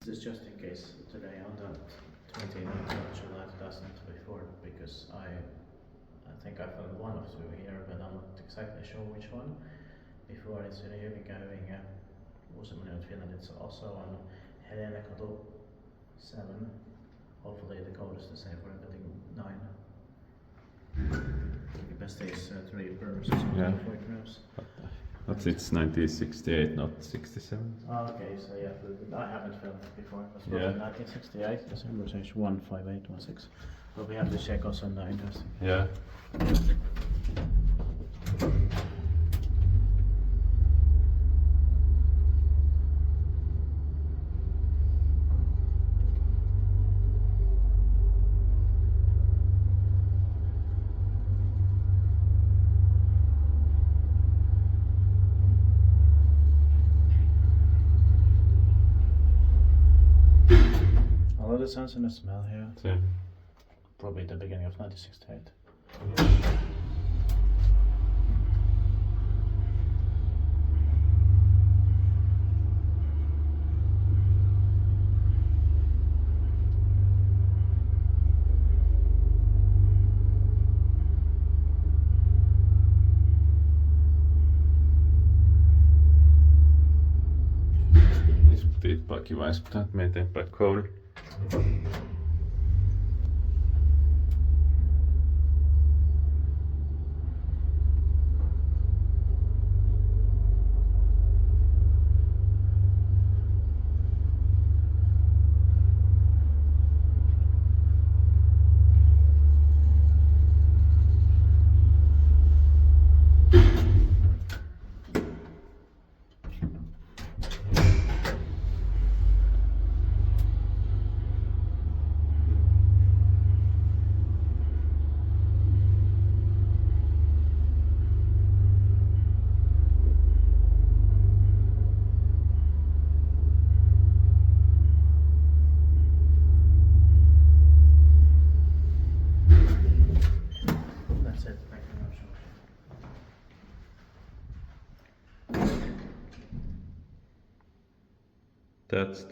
is just in case today on the 29th of July 2024 because I think I found one of two here, but I'm not exactly sure which one. Before it's in Hyvinkää, uusimman Finland. It's also on Helenenkatu 7. Hopefully the code is the same for everything 9. The best is 3 perms, so 4 grams. But it's 1968, not 67. Oh, okay, so yeah, I haven't filmed it before. It was 1968, December 15816. But we have to check also on the interest. Yeah. A lot of sense in the smell here. Same. Probably the beginning of 1968. Tiittaa kiva iskuttaa eteenpäin koulu. That's it. Thank you very much. That's